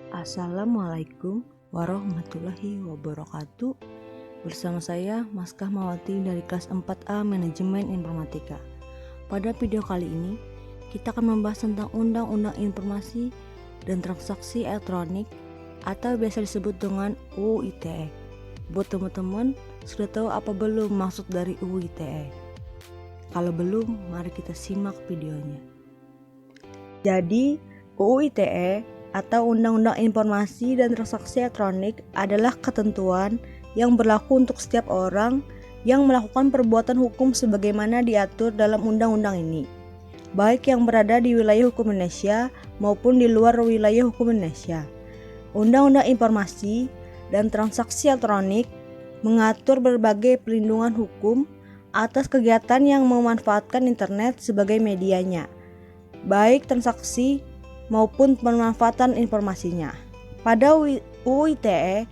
Assalamualaikum warahmatullahi wabarakatuh. Bersama saya Maskah Mawati dari kelas 4A Manajemen Informatika. Pada video kali ini kita akan membahas tentang Undang-Undang Informasi dan Transaksi Elektronik atau biasa disebut dengan UU ITE. Buat teman-teman, sudah tahu apa belum maksud dari UU ITE? Kalau belum, mari kita simak videonya. Jadi, UU ITE atau Undang-Undang Informasi dan Transaksi Elektronik adalah ketentuan yang berlaku untuk setiap orang yang melakukan perbuatan hukum sebagaimana diatur dalam undang-undang ini, baik yang berada di wilayah hukum Indonesia maupun di luar wilayah hukum Indonesia. Undang-Undang Informasi dan Transaksi Elektronik mengatur berbagai perlindungan hukum atas kegiatan yang memanfaatkan internet sebagai medianya, baik transaksi maupun pemanfaatan informasinya. Pada UU ITE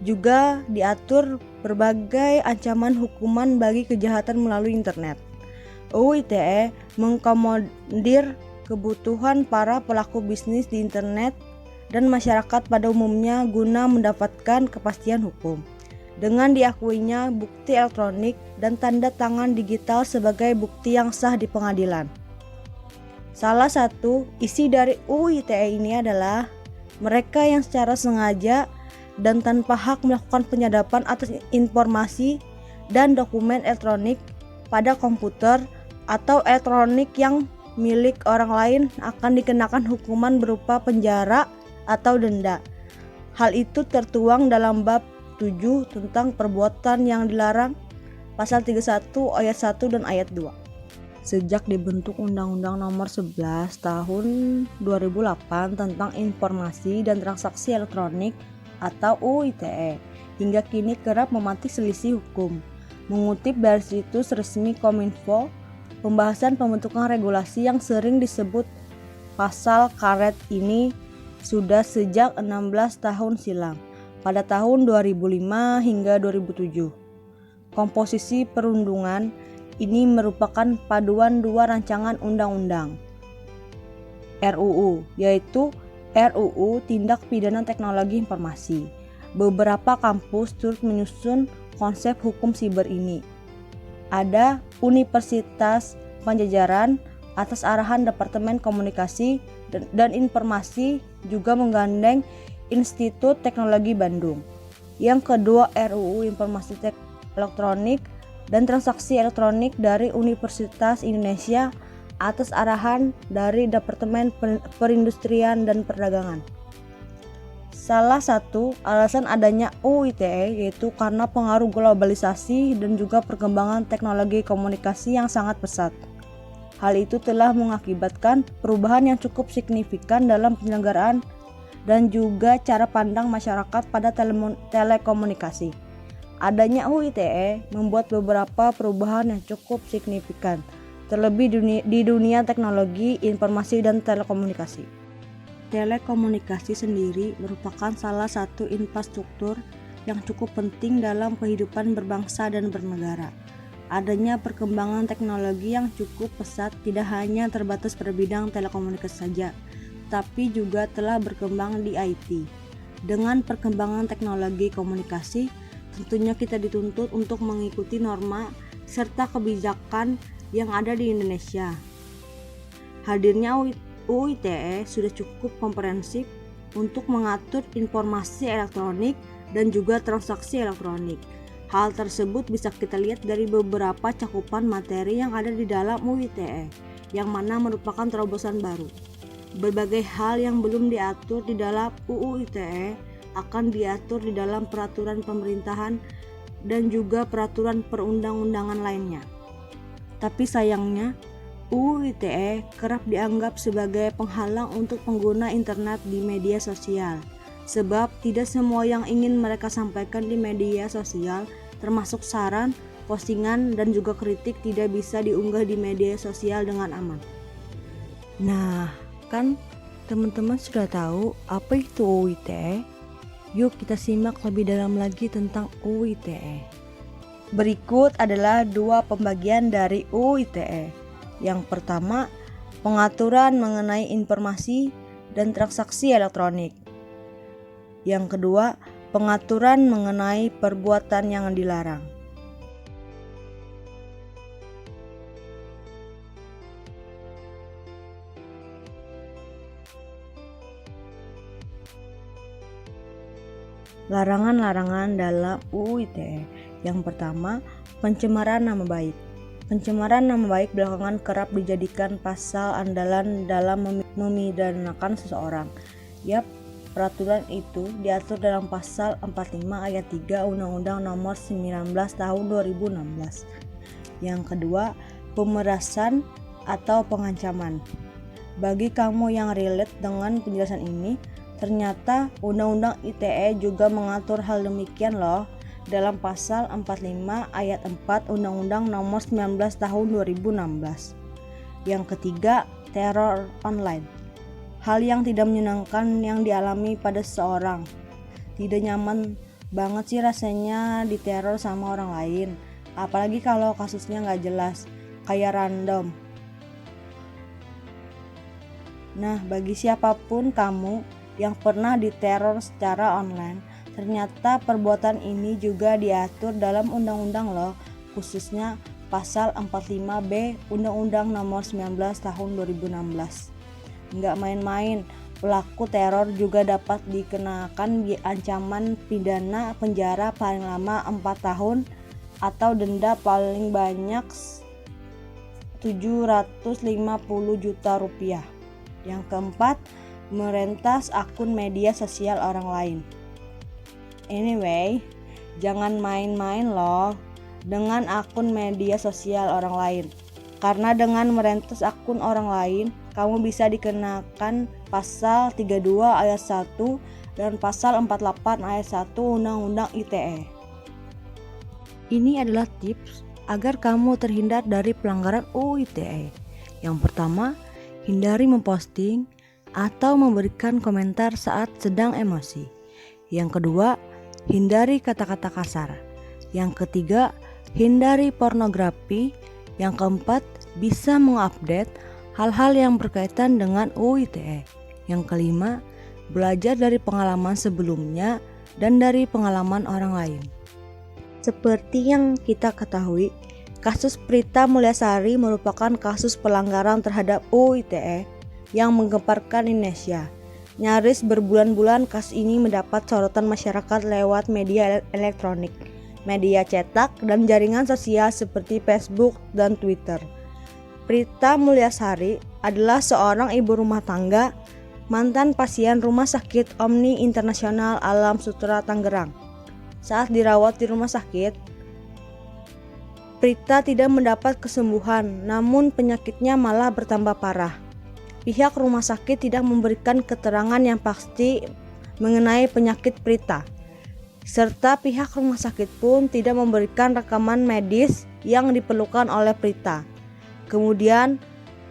juga diatur berbagai ancaman hukuman bagi kejahatan melalui internet. UU ITE mengakomodir kebutuhan para pelaku bisnis di internet dan masyarakat pada umumnya guna mendapatkan kepastian hukum, dengan diakuinya bukti elektronik dan tanda tangan digital sebagai bukti yang sah di pengadilan. Salah satu isi dari UU ITE ini adalah mereka yang secara sengaja dan tanpa hak melakukan penyadapan atas informasi dan dokumen elektronik pada komputer atau elektronik yang milik orang lain akan dikenakan hukuman berupa penjara atau denda. Hal itu tertuang dalam bab 7 tentang perbuatan yang dilarang, pasal 31 ayat 1 dan ayat 2. Sejak dibentuk Undang-Undang Nomor 11 Tahun 2008 tentang Informasi dan Transaksi Elektronik atau UU ITE, hingga kini kerap memantik selisih hukum. Mengutip dari situs resmi Kominfo, pembahasan pembentukan regulasi yang sering disebut pasal karet ini sudah sejak 16 tahun silam, pada tahun 2005 hingga 2007. Komposisi perundungan ini merupakan paduan dua rancangan undang-undang RUU, yaitu RUU Tindak Pidana Teknologi Informasi. Beberapa kampus turut menyusun konsep hukum siber ini. Ada Universitas Pajajaran atas arahan Departemen Komunikasi dan Informasi juga menggandeng Institut Teknologi Bandung. Yang kedua RUU Informasi Elektronik dan Transaksi Elektronik dari Universitas Indonesia atas arahan dari Departemen Perindustrian dan Perdagangan. Salah satu alasan adanya UU ITE yaitu karena pengaruh globalisasi dan juga perkembangan teknologi komunikasi yang sangat pesat. Hal itu telah mengakibatkan perubahan yang cukup signifikan dalam penyelenggaraan dan juga cara pandang masyarakat pada telekomunikasi. Adanya UU ITE membuat beberapa perubahan yang cukup signifikan, terlebih di dunia teknologi, informasi, dan telekomunikasi. Telekomunikasi sendiri merupakan salah satu infrastruktur yang cukup penting dalam kehidupan berbangsa dan bernegara. Adanya perkembangan teknologi yang cukup pesat tidak hanya terbatas pada bidang telekomunikasi saja, tapi juga telah berkembang di IT. Dengan perkembangan teknologi komunikasi, tentunya kita dituntut untuk mengikuti norma serta kebijakan yang ada di Indonesia. Hadirnya UU ITE sudah cukup komprehensif untuk mengatur informasi elektronik dan juga transaksi elektronik. Hal tersebut bisa kita lihat dari beberapa cakupan materi yang ada di dalam UU ITE, yang mana merupakan terobosan baru. Berbagai hal yang belum diatur di dalam UU ITE akan diatur di dalam peraturan pemerintahan dan juga peraturan perundang-undangan lainnya. Tapi sayangnya, UU ITE kerap dianggap sebagai penghalang untuk pengguna internet di media sosial, sebab tidak semua yang ingin mereka sampaikan di media sosial, termasuk saran, postingan, dan juga kritik tidak bisa diunggah di media sosial dengan aman. Nah, kan teman-teman sudah tahu apa itu UU ITE? Yuk kita simak lebih dalam lagi tentang UU ITE. Berikut adalah dua pembagian dari UU ITE. Yang pertama, pengaturan mengenai informasi dan transaksi elektronik. Yang kedua, pengaturan mengenai perbuatan yang dilarang. Larangan-larangan dalam UU ITE. Yang pertama, pencemaran nama baik. Pencemaran nama baik belakangan kerap dijadikan pasal andalan dalam memidanakan seseorang. Yap, peraturan itu diatur dalam pasal 45 ayat 3 Undang-Undang Nomor 19 Tahun 2016. Yang kedua, pemerasan atau pengancaman. Bagi kamu yang relate dengan penjelasan ini, ternyata Undang-Undang ITE juga mengatur hal demikian loh dalam pasal 45 ayat 4 Undang-Undang Nomor 19 Tahun 2016. Yang ketiga, teror online. Hal yang tidak menyenangkan yang dialami pada seseorang. Tidak nyaman banget sih rasanya diteror sama orang lain, apalagi kalau kasusnya nggak jelas, kayak random. Nah, bagi siapapun kamu yang pernah diteror secara online, ternyata perbuatan ini juga diatur dalam undang-undang loh, khususnya pasal 45B Undang-Undang Nomor 19 Tahun 2016. Nggak main-main, pelaku teror juga dapat dikenakan ancaman pidana penjara paling lama 4 tahun atau denda paling banyak 750 juta rupiah. Yang keempat, merentas akun media sosial orang lain. Anyway, jangan main-main loh dengan akun media sosial orang lain. Karena dengan merentas akun orang lain, kamu bisa dikenakan pasal 32 ayat 1 dan pasal 48 ayat 1 Undang-Undang ITE. Ini adalah tips agar kamu terhindar dari pelanggaran UU ITE. Yang pertama, hindari memposting atau memberikan komentar saat sedang emosi. Yang kedua, hindari kata-kata kasar. Yang ketiga, hindari pornografi. Yang keempat, bisa mengupdate hal-hal yang berkaitan dengan UU ITE. Yang kelima, belajar dari pengalaman sebelumnya dan dari pengalaman orang lain. Seperti yang kita ketahui, kasus Prita Mulyasari merupakan kasus pelanggaran terhadap UU ITE yang menggemparkan Indonesia. Nyaris berbulan-bulan kasus ini mendapat sorotan masyarakat lewat media elektronik, media cetak, dan jaringan sosial seperti Facebook dan Twitter. Prita Mulyasari adalah seorang ibu rumah tangga, mantan pasien Rumah Sakit Omni Internasional Alam Sutera Tangerang. Saat dirawat di rumah sakit, Prita tidak mendapat kesembuhan, namun penyakitnya malah bertambah parah. Pihak rumah sakit tidak memberikan keterangan yang pasti mengenai penyakit Prita, serta pihak rumah sakit pun tidak memberikan rekaman medis yang diperlukan oleh Prita. Kemudian,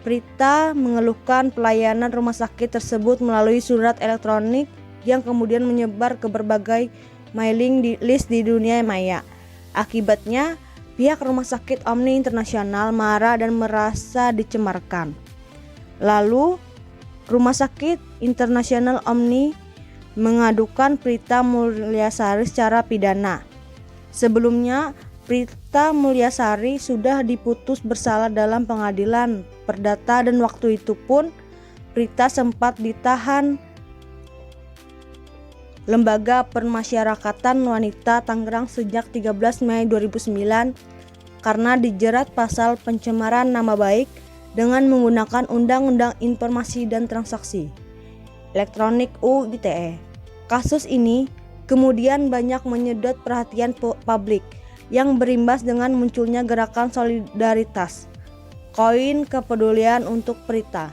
Prita mengeluhkan pelayanan rumah sakit tersebut melalui surat elektronik yang kemudian menyebar ke berbagai mailing list di dunia maya. Akibatnya, pihak Rumah Sakit Omni Internasional marah dan merasa dicemarkan. Lalu, Rumah Sakit Internasional Omni mengadukan Prita Mulyasari secara pidana. Sebelumnya, Prita Mulyasari sudah diputus bersalah dalam pengadilan perdata dan waktu itu pun Prita sempat ditahan Lembaga Permasyarakatan Wanita Tangerang sejak 13 Mei 2009 karena dijerat pasal pencemaran nama baik dengan menggunakan Undang-Undang Informasi dan Transaksi Elektronik UU ITE. Kasus ini kemudian banyak menyedot perhatian publik yang berimbas dengan munculnya gerakan solidaritas Koin Kepedulian untuk Prita.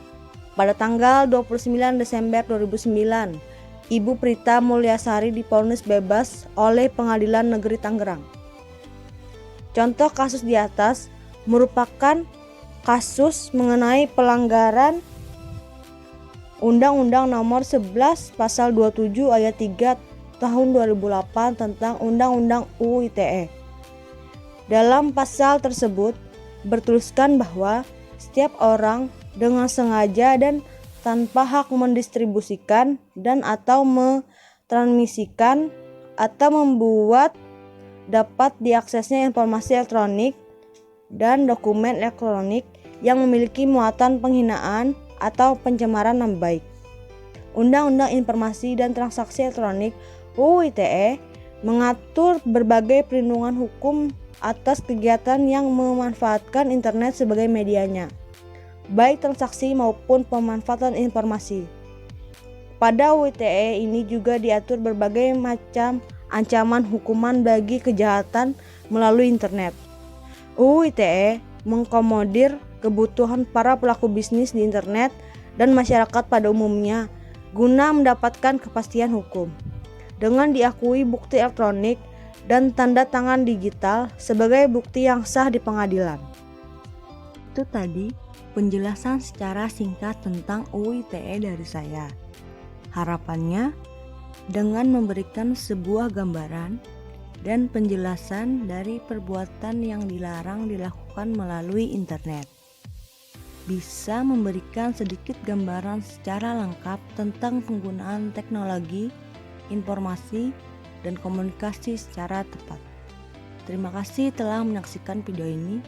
Pada tanggal 29 Desember 2009, Ibu Prita Mulyasari divonis bebas oleh Pengadilan Negeri Tangerang. Contoh kasus di atas merupakan kasus mengenai pelanggaran Undang-Undang Nomor 11 Pasal 27 Ayat 3 Tahun 2008 tentang Undang-Undang UU ITE. Dalam pasal tersebut bertuliskan bahwa setiap orang dengan sengaja dan tanpa hak mendistribusikan dan atau transmisikan atau membuat dapat diaksesnya informasi elektronik dan dokumen elektronik yang memiliki muatan penghinaan atau pencemaran nama baik. Undang-Undang Informasi dan Transaksi Elektronik (UU ITE) mengatur berbagai perlindungan hukum atas kegiatan yang memanfaatkan internet sebagai medianya, baik transaksi maupun pemanfaatan informasi. Pada UU ITE ini juga diatur berbagai macam ancaman hukuman bagi kejahatan melalui internet. UU ITE mengakomodir kebutuhan para pelaku bisnis di internet dan masyarakat pada umumnya guna mendapatkan kepastian hukum dengan diakui bukti elektronik dan tanda tangan digital sebagai bukti yang sah di pengadilan. Itu tadi penjelasan secara singkat tentang UU ITE dari saya. Harapannya dengan memberikan sebuah gambaran dan penjelasan dari perbuatan yang dilarang dilakukan melalui internet, bisa memberikan sedikit gambaran secara lengkap tentang penggunaan teknologi, informasi, dan komunikasi secara tepat. Terima kasih telah menyaksikan video ini.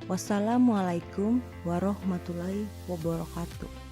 Wassalamualaikum warahmatullahi wabarakatuh.